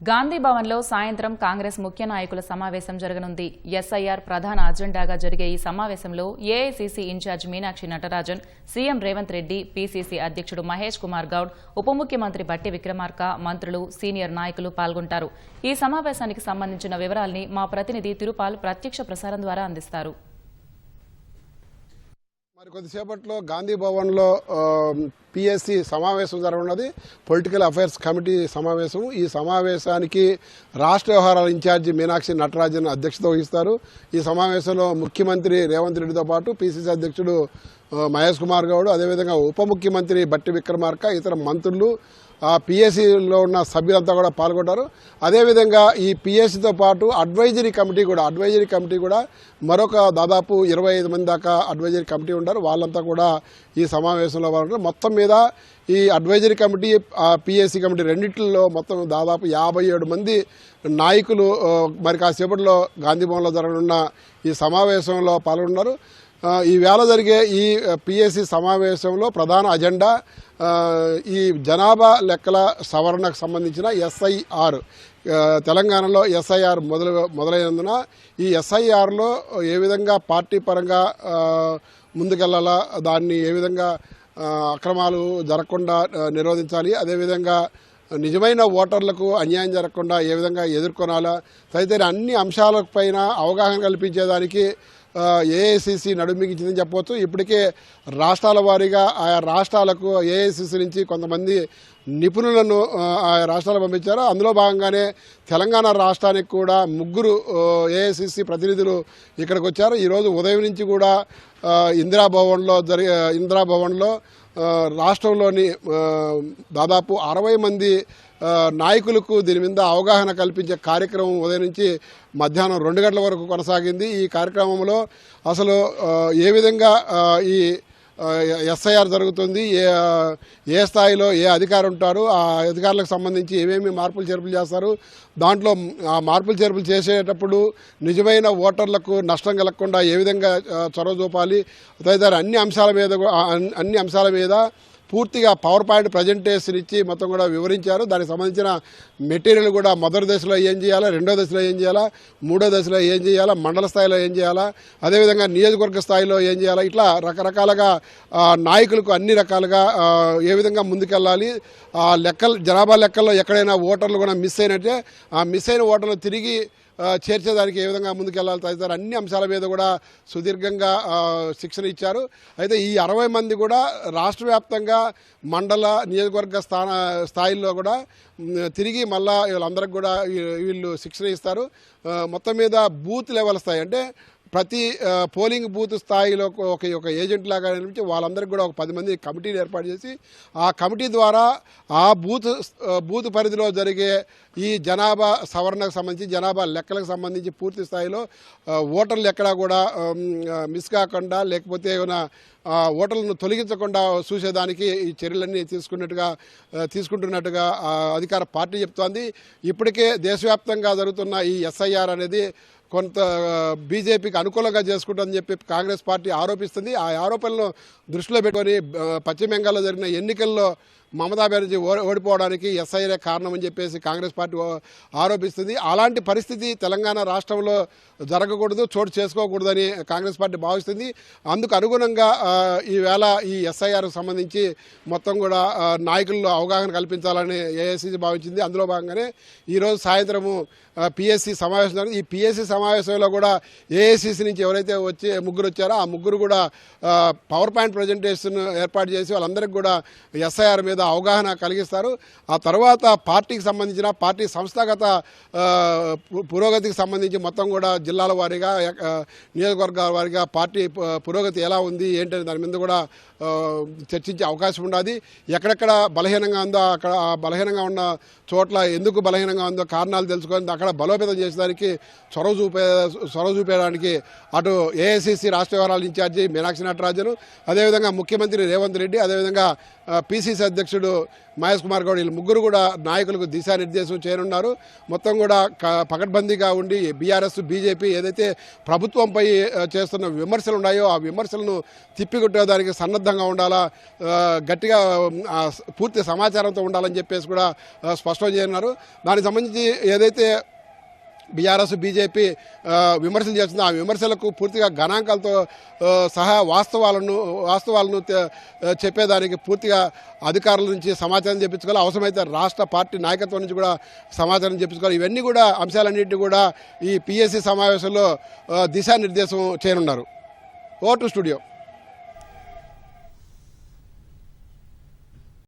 గాంధీ భవన్లో సాయంత్రం కాంగ్రెస్ ముఖ్య నాయకుల సమావేశం జరగనుంది. ఎస్ఐఆర్ ప్రధాన అజెండాగా జరిగే ఈ సమావేశంలో AICC incharge Meenakshi Natarajan, CM Revanth Reddy, PCC అధ్యక్షుడు మహేష్ కుమార్ గౌడ్, ఉప ముఖ్యమంత్రి బట్టి విక్రమార్క, మంత్రులు, సీనియర్ నాయకులు పాల్గొంటారు. ఈ సమావేశానికి సంబంధించిన వివరాల్ని మా ప్రతినిధి తిరుపాల్ ప్రత్యక్ష ప్రసారం ద్వారా అందిస్తారు. కొద్దిసేపట్లో గాంధీ భవన్లో పిఎస్సి సమావేశం జరగనున్నది. పొలిటికల్ అఫైర్స్ కమిటీ సమావేశం. ఈ సమావేశానికి రాష్ట్ర వ్యవహారాల ఇన్ఛార్జి మీనాక్షి నటరాజన్ అధ్యక్షత వహిస్తారు. ఈ సమావేశంలో ముఖ్యమంత్రి రేవంత్ రెడ్డితో పాటు పిసిసి అధ్యక్షుడు మహేష్ కుమార్ గౌడ్, అదేవిధంగా ఉప ముఖ్యమంత్రి బట్టి విక్రమార్క, ఇతర మంత్రులు, పిఎస్సిలో ఉన్న సభ్యులంతా కూడా పాల్గొంటారు. అదేవిధంగా ఈ పిఎస్సితో పాటు అడ్వైజరీ కమిటీ కూడా మరొక దాదాపు 25 మంది దాకా అడ్వైజరీ కమిటీ ఉంటారు. వాళ్ళంతా కూడా ఈ సమావేశంలో ఉంటారు. మొత్తం మీద ఈ అడ్వైజరీ కమిటీ, పిఎస్సి కమిటీ రెండింటిలో మొత్తం దాదాపు 57 మంది నాయకులు మరి కాసేపట్లో గాంధీ భవన్లో జరగనున్న ఈ సమావేశంలో పాల్గొన్నారు. ఈ వేళ జరిగే ఈ పిఎస్సి సమావేశంలో ప్రధాన అజెండా ఈ జనాభా లెక్కల సవరణకు సంబంధించిన ఎస్ఐఆర్. తెలంగాణలో ఎస్ఐఆర్ మొదలైనందున ఈ ఎస్ఐఆర్లో ఏ విధంగా పార్టీ పరంగా ముందుకెళ్లాలా, దాన్ని ఏ విధంగా అక్రమాలు జరగకుండా నిరోధించాలి, అదేవిధంగా నిజమైన ఓటర్లకు అన్యాయం జరగకుండా ఏ విధంగా ఎదుర్కొనాలా తదితర అన్ని అంశాలపైన అవగాహన కల్పించేదానికి ఏఐసీసీ నడుమిగించిందని చెప్పవచ్చు. ఇప్పటికే రాష్ట్రాల వారీగా ఆయా రాష్ట్రాలకు ఏఐసీసీ నుంచి కొంతమంది నిపుణులను ఆయా రాష్ట్రాలు పంపించారు. అందులో భాగంగానే తెలంగాణ రాష్ట్రానికి కూడా 3 ఏఐసీసీ ప్రతినిధులు ఇక్కడికి వచ్చారు. ఈరోజు ఉదయం నుంచి కూడా ఇందిరాభవన్లో రాష్ట్రంలోని దాదాపు 60 మంది నాయకులకు దీని మీద అవగాహన కల్పించే కార్యక్రమం ఉదయం నుంచి మధ్యాహ్నం 2 గంటల వరకు కొనసాగింది. ఈ కార్యక్రమంలో అసలు ఏ విధంగా ఈ ఎస్ఐఆర్ జరుగుతుంది, ఏ స్థాయిలో ఏ అధికారులు ఉంటారు, ఆ అధికారులకు సంబంధించి ఏమేమి మార్పులు చేర్పులు చేస్తారు, దాంట్లో ఆ మార్పులు చేర్పులు చేసేటప్పుడు నిజమైన ఓటర్లకు నష్టం కలగకుండా ఏ విధంగా చొరవ చూపాలి తదితర అన్ని అంశాల మీద పూర్తిగా పవర్ పాయింట్ ప్రజెంటేషన్ ఇచ్చి మొత్తం కూడా వివరించారు. దానికి సంబంధించిన మెటీరియల్ కూడా మొదటి దశలో ఏం చేయాలా, రెండో దశలో ఏం చేయాలా, మూడో దశలో ఏం చేయాలా, మండల స్థాయిలో ఏం చేయాలా, అదేవిధంగా నియోజకవర్గ స్థాయిలో ఏం చేయాలా, ఇట్లా రకరకాలుగా నాయకులకు అన్ని రకాలుగా ఏ విధంగా ముందుకెళ్ళాలి, జనాభా లెక్కల్లో ఎక్కడైనా ఓటర్లు కూడా మిస్ అయినట్టే ఆ మిస్ అయిన ఓటర్లు తిరిగి చేర్చేదానికి ఏ విధంగా ముందుకెళ్లాలి తదితర అన్ని అంశాల మీద కూడా సుదీర్ఘంగా శిక్షణ ఇచ్చారు. అయితే ఈ 60 మంది కూడా రాష్ట్ర వ్యాప్తంగా మండల నియోజకవర్గ స్థాయిల్లో కూడా తిరిగి మళ్ళా వీళ్ళందరికీ కూడా వీళ్ళు శిక్షణ ఇస్తారు. మొత్తం మీద బూత్ లెవెల్ స్థాయి అంటే ప్రతి పోలింగ్ బూత్ స్థాయిలో ఒక ఏజెంట్ లాగా అనిపించి వాళ్ళందరికీ కూడా ఒక 10 మంది కమిటీని ఏర్పాటు చేసి ఆ కమిటీ ద్వారా ఆ బూత్ పరిధిలో జరిగే ఈ జనాభా సవరణకు సంబంధించి జనాభా లెక్కలకు సంబంధించి పూర్తి స్థాయిలో ఓటర్లు ఎక్కడా కూడా మిస్ కాకుండా లేకపోతే ఏమైనా ఓటర్లను తొలగించకుండా చూసేదానికి ఈ చర్యలన్నీ తీసుకుంటున్నట్టుగా అధికార పార్టీ చెప్తోంది. ఇప్పటికే దేశవ్యాప్తంగా జరుగుతున్న ఈ ఎస్ఐఆర్ అనేది కొంత బీజేపీకి అనుకూలంగా చేసుకుంటుందని చెప్పి కాంగ్రెస్ పార్టీ ఆరోపిస్తుంది. ఆ ఆరోపణలను దృష్టిలో పెట్టుకొని పశ్చిమ బెంగాల్లో జరిగిన ఎన్నికల్లో మమతా బెనర్జీ ఓడిపోవడానికి ఎస్ఐఆర్ కారణమని చెప్పేసి కాంగ్రెస్ పార్టీ ఆరోపిస్తుంది. అలాంటి పరిస్థితి తెలంగాణ రాష్ట్రంలో జరగకూడదు, చోటు చేసుకోకూడదని కాంగ్రెస్ పార్టీ భావిస్తుంది. అందుకు అనుగుణంగా ఈవేళ ఈ ఎస్ఐఆర్కు సంబంధించి మొత్తం కూడా నాయకుల్లో అవగాహన కల్పించాలని ఏఐసీసీ భావించింది. అందులో భాగంగానే ఈరోజు సాయంత్రము పిఎస్సి సమావేశం జరిగింది. ఈ పిఎస్సి సమావేశంలో కూడా ఏఐసీసీ నుంచి ఎవరైతే ముగ్గురు వచ్చారో ఆ ముగ్గురు కూడా పవర్ పాయింట్ ప్రజెంటేషన్ ఏర్పాటు చేసి వాళ్ళందరికీ కూడా ఎస్ఐఆర్ మీద అవగాహన కలిగిస్తారు. ఆ తర్వాత పార్టీకి సంబంధించిన పార్టీ సంస్థాగత పురోగతికి సంబంధించి మొత్తం కూడా జిల్లాల వారీగా నియోజకవర్గాల వారీగా పార్టీ పురోగతి ఎలా ఉంది ఏంటనే దాని మీద కూడా చర్చించే అవకాశం ఉన్నది. ఎక్కడెక్కడ బలహీనంగా ఉందో అక్కడ బలహీనంగా ఉన్న చోట్ల ఎందుకు బలహీనంగా ఉందో కారణాలు తెలుసుకొని అక్కడ బలోపేతం చేసేదానికి చొరవ చూపేయడానికి అటు ఏఐసీసీ రాష్ట్ర వ్యవహారాల ఇన్ఛార్జి మీనాక్షి నటరాజన్, అదేవిధంగా ముఖ్యమంత్రి రేవంత్ రెడ్డి, అదేవిధంగా పిసిసి అధ్యక్షుడు అధ్యక్షుడు మహేష్ కుమార్ గౌడ్ వీళ్ళు ముగ్గురు కూడా నాయకులకు దిశానిర్దేశం చేయనున్నారు. మొత్తం కూడా పకడ్బందీగా ఉండి బీఆర్ఎస్ బీజేపీ ఏదైతే ప్రభుత్వంపై చేస్తున్న విమర్శలు ఉన్నాయో ఆ విమర్శలను తిప్పికొట్టేదానికి సన్నద్ధంగా ఉండాలా, గట్టిగా పూర్తి సమాచారంతో ఉండాలని చెప్పేసి కూడా స్పష్టం చేయనున్నారు. దానికి సంబంధించి ఏదైతే బీఆర్ఎస్ బీజేపీ విమర్శలు చేస్తుంది ఆ విమర్శలకు పూర్తిగా గణాంకాలతో సహా వాస్తవాలను చెప్పేదానికి పూర్తిగా అధికారుల నుంచి సమాచారం చెప్పించుకోవాలి. అవసరమైతే రాష్ట్ర పార్టీ నాయకత్వం నుంచి కూడా సమాచారం చెప్పించుకోవాలి. ఇవన్నీ కూడా అంశాలన్నింటినీ కూడా ఈ పిఎస్సి సమావేశంలో దిశానిర్దేశం చేయనున్నారు. Over to studio.